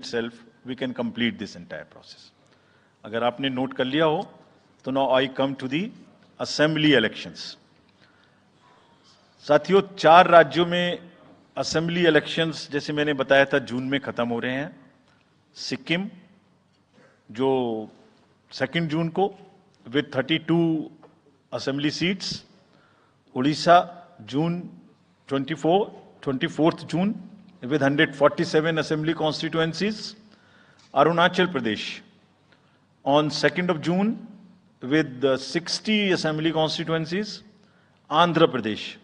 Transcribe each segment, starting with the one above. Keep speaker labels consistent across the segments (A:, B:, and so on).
A: itself we can complete this entire process. अगर आपने note कर लिया हो तो now I come to the assembly elections. साथियों, 4 राज्यों में असेंबली इलेक्शंस जैसे मैंने बताया था जून में खत्म हो रहे हैं. सिक्किम जो 2 जून को with 32 assembly seats, Orissa June 24th June with 147 assembly constituencies, Arunachal Pradesh on 2nd of June with 60 assembly constituencies, Andhra Pradesh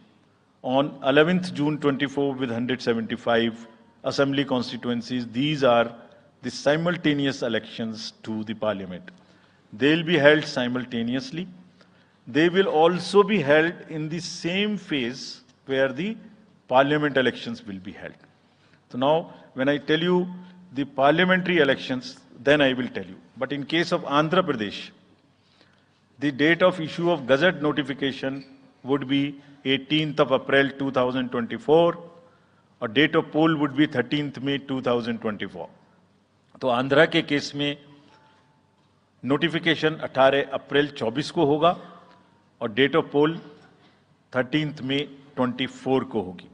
A: on 11th June 24 with 175 assembly constituencies. These are the simultaneous elections to the parliament. They will be held simultaneously. They will also be held in the same phase where the parliament elections will be held. So now, when I tell you the parliamentary elections, then I will tell you. But in case of Andhra Pradesh, the date of issue of Gazette notification would be 18th of April 2024, or date of poll would be 13th May 2024. तो आंध्रा के case में notification 18 अप्रैल 24 को होगा और date of pole 13th May 24 को होगी.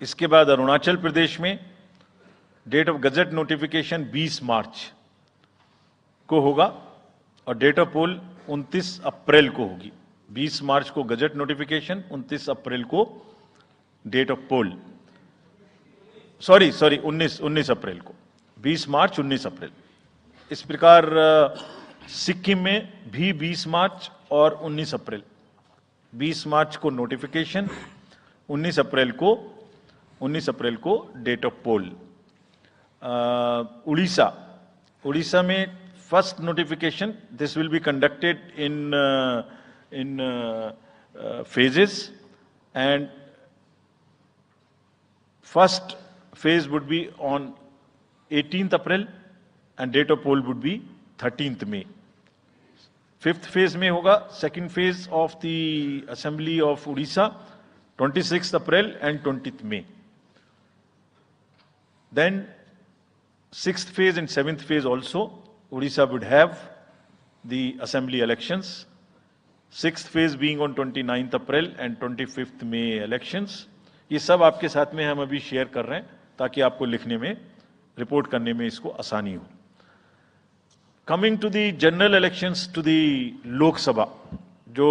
A: इसके बाद अरुणाचल प्रदेश में डेट ऑफ गजट नोटिफिकेशन 20 मार्च को होगा और डेट ऑफ पोल 29 अप्रैल को होगी. 20 मार्च को गजट नोटिफिकेशन, 29 अप्रैल को डेट ऑफ पोल. सॉरी 19 अप्रैल को. 20 मार्च 19 अप्रैल. इस प्रकार सिक्किम में भी 20 मार्च और 19 अप्रैल. 20 मार्च को नोटिफिकेशन, 19 अप्रैल को डेट ऑफ पोल. उड़ीसा में first notification, this will be conducted in phases, and first phase would be on 18th April and date of poll would be 13th May. 5th phase में होगा second phase of the assembly of Odisha, 26th April and 20th May. Then 6th phase and 7th phase also Odisha would have the assembly elections. 6th phase being on 29th April and 25th May elections. ये सब आपके साथ में हम अभी share कर रहे हैं ताकि आपको लिखने में, रिपोर्ट करने में इसको आसानी हो. Coming to the general elections to the Lok Sabha, जो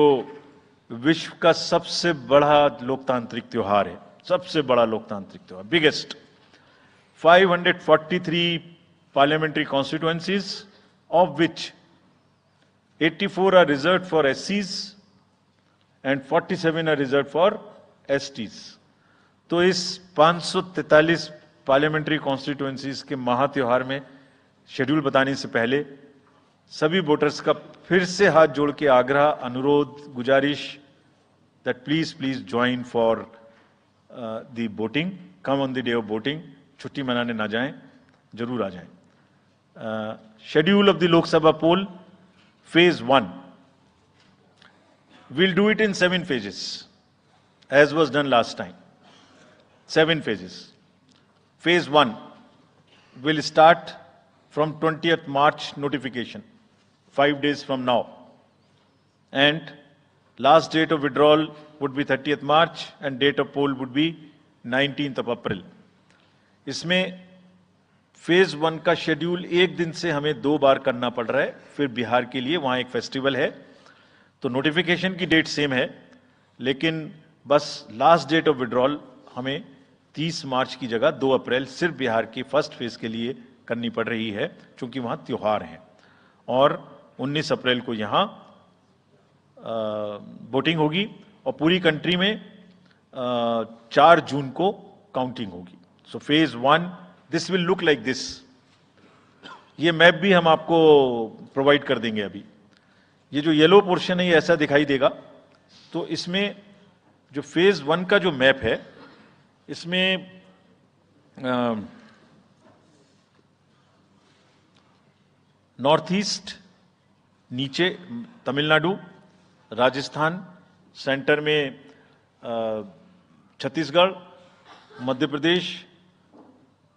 A: विश्व का सबसे बड़ा लोकतांत्रिक त्योहार है, सबसे बड़ा लोकतांत्रिक त्योहार, biggest. 543 parliamentary constituencies, of which 84 are reserved for SCs and 47 are reserved for STs. तो इस 543 पार्लियामेंट्री कॉन्स्टिट्यूएंसीज के महात्योहार में शेड्यूल बताने से पहले सभी वोटर्स का फिर से हाथ जोड़ के आग्रह, अनुरोध, गुजारिश that please join for the voting. Come on the day of voting. छुट्टी मनाने ना जाएं, जरूर आ जाएं. Schedule of the Lok Sabha poll, phase 1. We'll do it in 7 phases, as was done last time. 7 phases. Phase 1 will start from 20th March notification, 5 days from now. And last date of withdrawal would be 30th March and date of poll would be 19th of April. इसमें phase 1 का schedule एक दिन से हमें 2 बार करना पड़ रहा है. फिर बिहार के लिए वहां एक फेस्टिवल है, तो नोटिफिकेशन की डेट सेम है, लेकिन बस लास्ट डेट ऑफ विड्रॉल हमें 30 मार्च की जगह 2 अप्रैल सिर्फ बिहार की फर्स्ट फेज के लिए करनी पड़ रही है, क्योंकि वहां त्योहार है. और 19 अप्रैल को यहां वोटिंग होगी और पूरी कंट्री में 4 जून को काउंटिंग होगी. So phase 1 this will look like this. ये मैप भी हम आपको प्रोवाइड कर देंगे. अभी ये जो येलो पोर्शन है ये ऐसा दिखाई देगा. तो इसमें जो फेज 1 का जो मैप है, इसमें नॉर्थ ईस्ट नीचे तमिलनाडु, राजस्थान, सेंटर में छत्तीसगढ़, मध्य प्रदेश,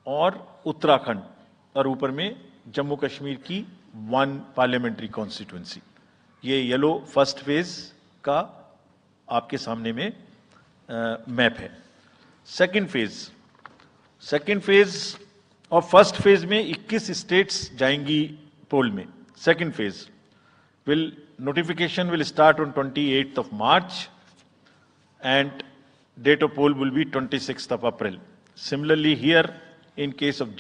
A: और उत्तराखंड, और ऊपर में जम्मू कश्मीर की 1 पार्लियामेंट्री कॉन्स्टिट्यूंसी। ये येलो फर्स्ट फेज का आपके सामने में मैप है। सेकंड फेज और फर्स्ट फेज में 21 स्टेट्स जाएंगी पोल में। Second phase notification will start on 28th of March and date of poll will be 26th of April. Similarly here in case of